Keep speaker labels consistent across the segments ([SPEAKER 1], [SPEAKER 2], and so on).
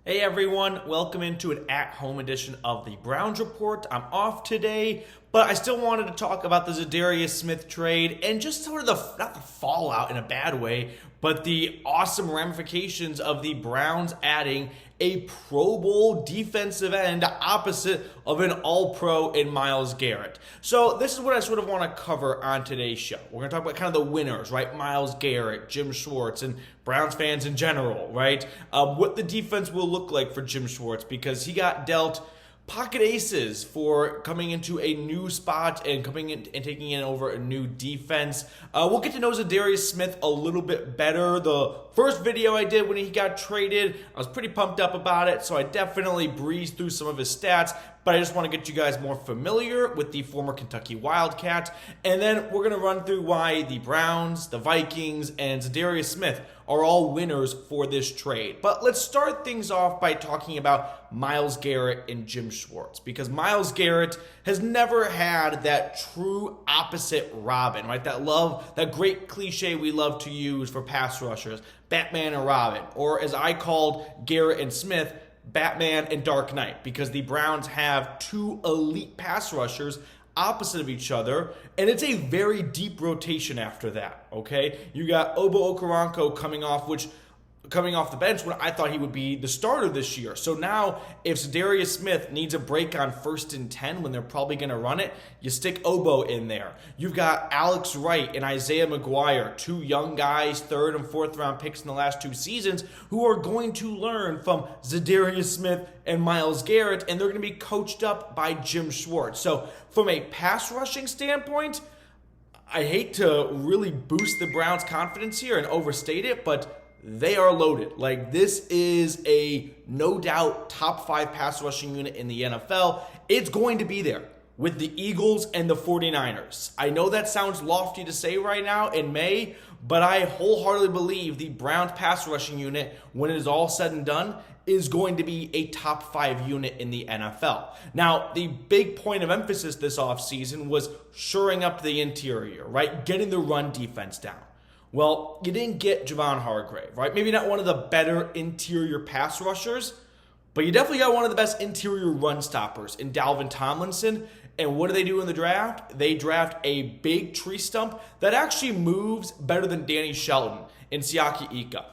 [SPEAKER 1] Hey everyone, welcome into an at-home edition of the Browns Report. I'm off today, but I still wanted to talk about the Za'Darius Smith trade and just sort of not the fallout in a bad way, but the awesome ramifications of the Browns adding a Pro Bowl defensive end opposite of an All-Pro in Myles Garrett. So this is what I sort of want to cover on today's show. We're going to talk about kind of the winners, right? Myles Garrett, Jim Schwartz, and Browns fans in general, right? What the defense will look like for Jim Schwartz because he got dealt pocket aces for coming into a new spot and coming in and taking in over a new defense. We'll get to know Za'Darius Smith a little bit better. The first video I did when he got traded, I was pretty pumped up about it, so I definitely breezed through some of his stats, but I just want to get you guys more familiar with the former Kentucky Wildcat, and then we're going to run through why the Browns, the Vikings, and Za'Darius Smith are all winners for this trade. But let's start things off by talking about Myles Garrett and Jim Schwartz, because Myles Garrett has never had that true opposite Robin, right? That great cliche we love to use for pass rushers, Batman and Robin, or as I called Garrett and Smith, Batman and Dark Knight, because the Browns have two elite pass rushers opposite of each other, and it's a very deep rotation after that, okay? You got Obo Okoronkwo coming off the bench when I thought he would be the starter this year. So now, if Za'Darius Smith needs a break on 1st and 10 when they're probably going to run it, you stick Obo in there. You've got Alex Wright and Isaiah McGuire, two young guys, 3rd and 4th round picks in the last 2 seasons, who are going to learn from Za'Darius Smith and Myles Garrett, and they're going to be coached up by Jim Schwartz. So from a pass rushing standpoint, I hate to really boost the Browns' confidence here and overstate it, but they are loaded. Like, this is a no doubt top 5 pass rushing unit in the NFL. It's going to be there with the Eagles and the 49ers. I know that sounds lofty to say right now in May, but I wholeheartedly believe the Browns pass rushing unit, when it is all said and done, is going to be a top 5 unit in the NFL. Now, the big point of emphasis this offseason was shoring up the interior, right? Getting the run defense down. Well, you didn't get Javon Hargrave, right? Maybe not one of the better interior pass rushers, but you definitely got one of the best interior run stoppers in Dalvin Tomlinson. And what do they do in the draft? They draft a big tree stump that actually moves better than Danny Shelton in Siaki Ika.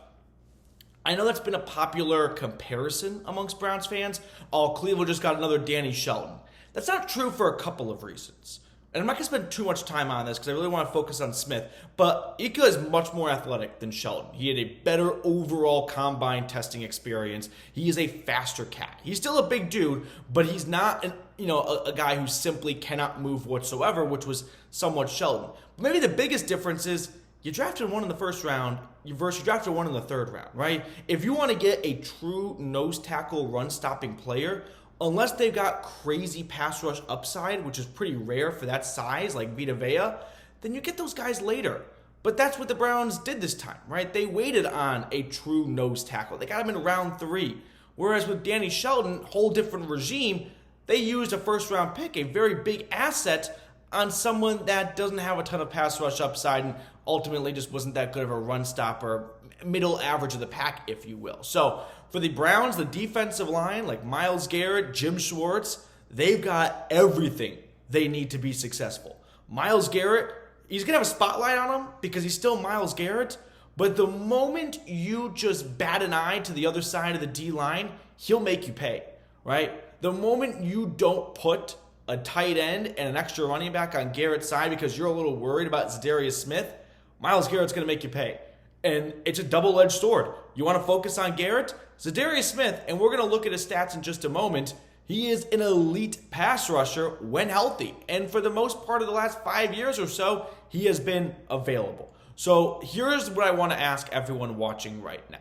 [SPEAKER 1] I know that's been a popular comparison amongst Browns fans. Oh, Cleveland just got another Danny Shelton. That's not true for a couple of reasons. And I'm not going to spend too much time on this because I really want to focus on Smith. But Ika is much more athletic than Shelton. He had a better overall combine testing experience. He is a faster cat. He's still a big dude, but he's not a guy who simply cannot move whatsoever, which was somewhat Shelton. But maybe the biggest difference is you drafted one in the 1st round versus you drafted one in the 3rd round, right? If you want to get a true nose tackle run stopping player, unless they've got crazy pass rush upside, which is pretty rare for that size, like Vita Vea, then you get those guys later. But that's what the Browns did this time, right? They waited on a true nose tackle. They got him in round 3. Whereas with Danny Shelton, whole different regime, they used a 1st round pick, a very big asset, on someone that doesn't have a ton of pass rush upside and ultimately just wasn't that good of a run stopper, middle average of the pack, if you will. So for the Browns, the defensive line, like Myles Garrett, Jim Schwartz, they've got everything they need to be successful. Myles Garrett, he's going to have a spotlight on him because he's still Myles Garrett, but the moment you just bat an eye to the other side of the D-line, he'll make you pay, right? The moment you don't put a tight end and an extra running back on Garrett's side because you're a little worried about Za'Darius Smith, Myles Garrett's going to make you pay. And it's a double-edged sword. You want to focus on Garrett? Za'Darius Smith, and we're going to look at his stats in just a moment, he is an elite pass rusher when healthy. And for the most part of the last 5 years or so, he has been available. So here's what I want to ask everyone watching right now.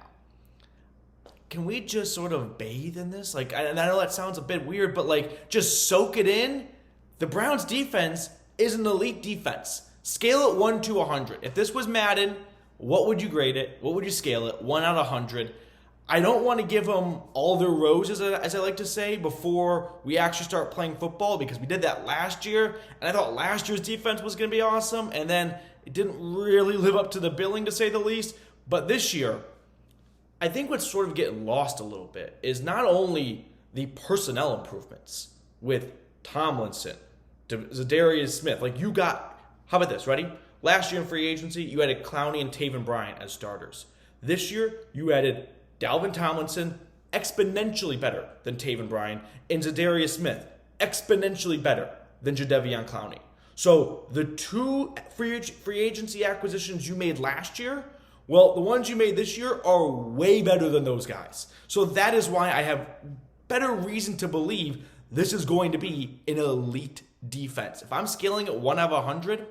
[SPEAKER 1] Can we just sort of bathe in this? And I know that sounds a bit weird, but just soak it in. The Browns defense is an elite defense. Scale it 1 to 100. If this was Madden, what would you grade it? What would you scale it? 1 out of 100. I don't want to give them all their roses, as I like to say, before we actually start playing football, because we did that last year, and I thought last year's defense was going to be awesome, and then it didn't really live up to the billing, to say the least. But this year, I think what's sort of getting lost a little bit is not only the personnel improvements with Tomlinson, Za'Darius Smith. Like you got, how about this? Ready? Last year in free agency, you added Clowney and Taven Bryan as starters. This year, you added Dalvin Tomlinson, exponentially better than Taven Bryan, and Za'Darius Smith, exponentially better than Jadeveon Clowney. So the two free agency acquisitions you made last year, well, the ones you made this year are way better than those guys. So that is why I have better reason to believe this is going to be an elite defense. If I'm scaling it 1 out of 100,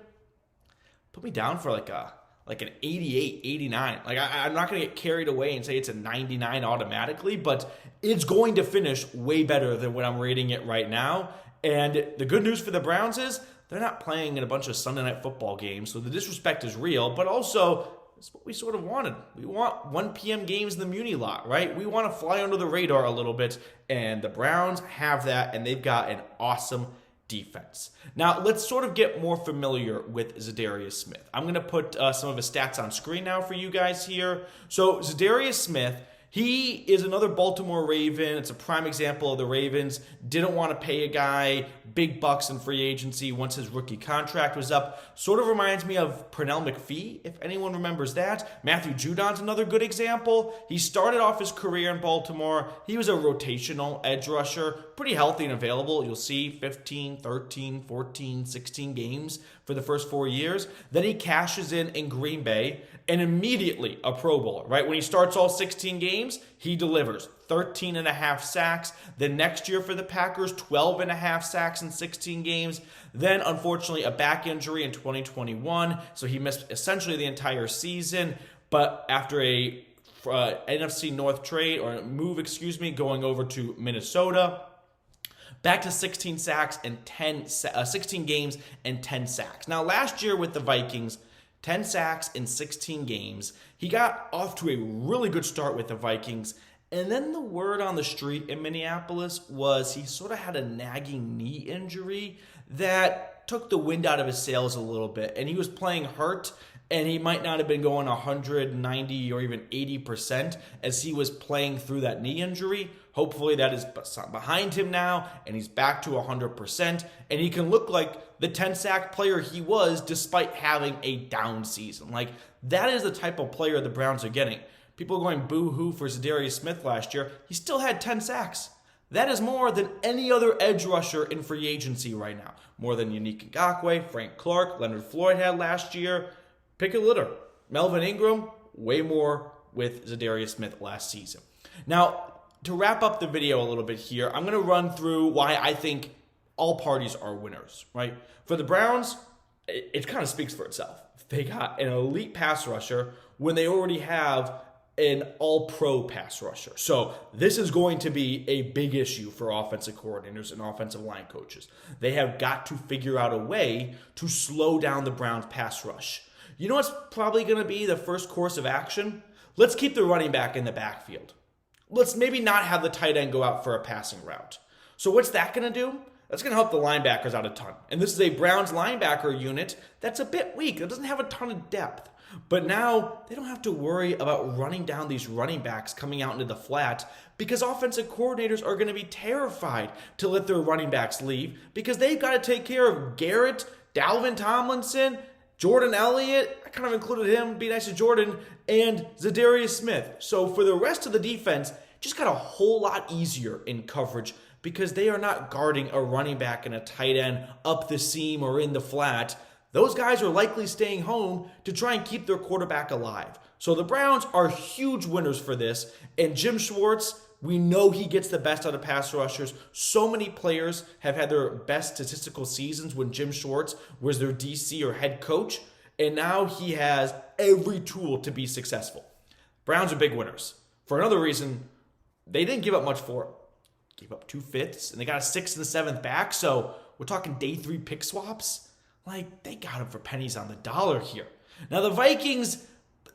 [SPEAKER 1] put me down for like an 88, 89. Like I'm not going to get carried away and say it's a 99 automatically, but it's going to finish way better than what I'm rating it right now. And the good news for the Browns is they're not playing in a bunch of Sunday night football games, so the disrespect is real, but also it's what we sort of wanted. We want 1 p.m. games in the Muni lot, right? We want to fly under the radar a little bit, and the Browns have that, and they've got an awesome defense. Now, let's sort of get more familiar with Za'Darius Smith. I'm going to put some of his stats on screen now for you guys here. So, Za'Darius Smith, he is another Baltimore Raven. It's a prime example of the Ravens didn't want to pay a guy big bucks in free agency once his rookie contract was up. Sort of reminds me of Pernell McPhee, if anyone remembers that. Matthew Judon's another good example. He started off his career in Baltimore. He was a rotational edge rusher, pretty healthy and available. You'll see 15, 13, 14, 16 games for the first 4 years. Then he cashes in Green Bay and immediately a Pro Bowler, right? When he starts all 16 games, he delivers 13 and a half sacks. Then next year for the Packers, 12 and a half sacks in 16 games. Then, unfortunately, a back injury in 2021. So he missed essentially the entire season. But after a NFC North trade or move, going over to Minnesota, back to 16 sacks and 16 games and 10 sacks. Now, last year with the Vikings, 10 sacks in 16 games. He got off to a really good start with the Vikings. And then the word on the street in Minneapolis was he sort of had a nagging knee injury that took the wind out of his sails a little bit. And he was playing hurt, and he might not have been going 190 or even 80% as he was playing through that knee injury. Hopefully that is behind him now, and he's back to 100%, and he can look like the 10-sack player he was despite having a down season. Like, that is the type of player the Browns are getting. People are going boo-hoo for Za'Darius Smith last year. He still had 10 sacks. That is more than any other edge rusher in free agency right now. More than Yannick Ngakoue, Frank Clark, Leonard Floyd had last year. Pick a litter. Melvin Ingram, way more with Za'Darius Smith last season. Now, to wrap up the video a little bit here, I'm going to run through why I think all parties are winners, right? For the Browns, it kind of speaks for itself. They got an elite pass rusher when they already have an all-pro pass rusher. So this is going to be a big issue for offensive coordinators and offensive line coaches. They have got to figure out a way to slow down the Browns' pass rush. You know what's probably going to be the first course of action? Let's keep the running back in the backfield. Let's maybe not have the tight end go out for a passing route. So what's that going to do? That's going to help the linebackers out a ton. And this is a Browns linebacker unit that's a bit weak. It doesn't have a ton of depth. But now they don't have to worry about running down these running backs coming out into the flat because offensive coordinators are going to be terrified to let their running backs leave because they've got to take care of Garrett, Dalvin Tomlinson, Jordan Elliott, I kind of included him, be nice to Jordan, and Za'Darius Smith. So for the rest of the defense, just got a whole lot easier in coverage because they are not guarding a running back and a tight end up the seam or in the flat. Those guys are likely staying home to try and keep their quarterback alive. So the Browns are huge winners for this, and Jim Schwartz, we know he gets the best out of pass rushers. So many players have had their best statistical seasons when Jim Schwartz was their DC or head coach, and now he has every tool to be successful. Browns are big winners. For another reason, they didn't give up much for it. Gave up 2 fifths, and they got a 6th and a 7th back, so we're talking day 3 pick swaps. Like, they got him for pennies on the dollar here. Now, the Vikings,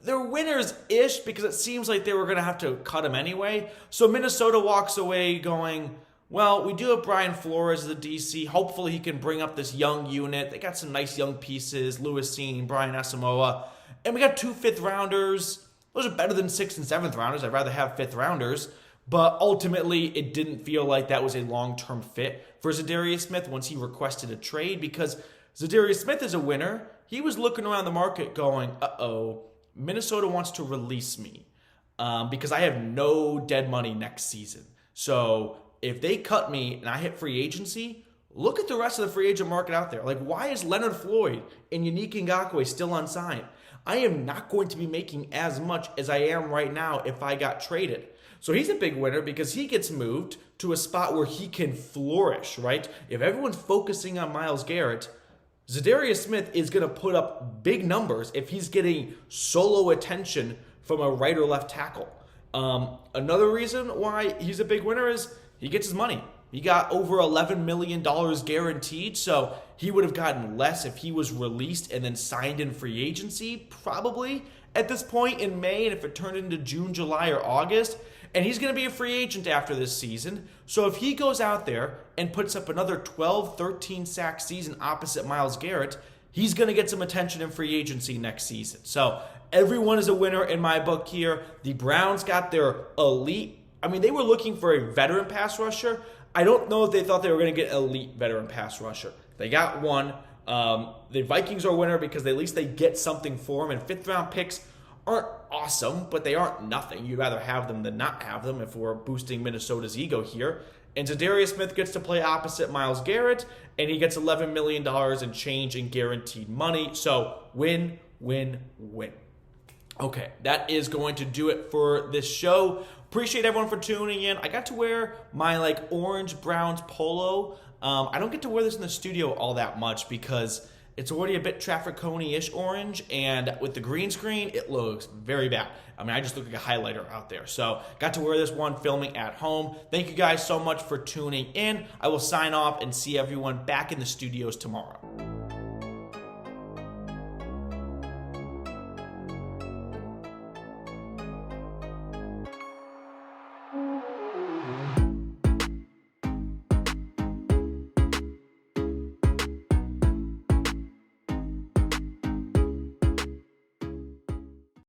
[SPEAKER 1] they're winners-ish because it seems like they were going to have to cut him anyway. So Minnesota walks away going, well, we do have Brian Flores as the DC. Hopefully he can bring up this young unit. They got some nice young pieces, Lewis Seen, Brian Asamoah. And we got 2 fifth-rounders. Those are better than 6th and 7th rounders. I'd rather have 5th rounders. But ultimately, it didn't feel like that was a long-term fit for Za'Darius Smith once he requested a trade, because Za'Darius Smith is a winner. He was looking around the market going, uh-oh, Minnesota wants to release me because I have no dead money next season. So if they cut me and I hit free agency, look at the rest of the free agent market out there. Like, why is Leonard Floyd and Yannick Ngakoue still unsigned? I am not going to be making as much as I am right now if I got traded. So he's a big winner because he gets moved to a spot where he can flourish, right? If everyone's focusing on Myles Garrett, Za'Darius Smith is going to put up big numbers if he's getting solo attention from a right or left tackle. Another reason why he's a big winner is he gets his money. He got over $11 million guaranteed, so he would have gotten less if he was released and then signed in free agency, probably at this point in May, and if it turned into June, July, or August. And he's going to be a free agent after this season. So if he goes out there and puts up another 12, 13 sack season opposite Myles Garrett, he's going to get some attention in free agency next season. So everyone is a winner in my book here. The Browns got their elite. I mean, they were looking for a veteran pass rusher. I don't know if they thought they were going to get an elite veteran pass rusher. They got one. The Vikings are a winner because at least they get something for them. And 5th round picks aren't awesome, but they aren't nothing. You'd rather have them than not have them if we're boosting Minnesota's ego here. And Za'Darius Smith gets to play opposite Myles Garrett, and he gets $11 million in change in guaranteed money. So win, win, win. Okay, that is going to do it for this show. Appreciate everyone for tuning in. I got to wear my orange Browns polo. I don't get to wear this in the studio all that much because it's already a bit Traffic Coney-ish orange, and with the green screen, it looks very bad. I mean, I just look like a highlighter out there. So got to wear this one filming at home. Thank you guys so much for tuning in. I will sign off and see everyone back in the studios tomorrow.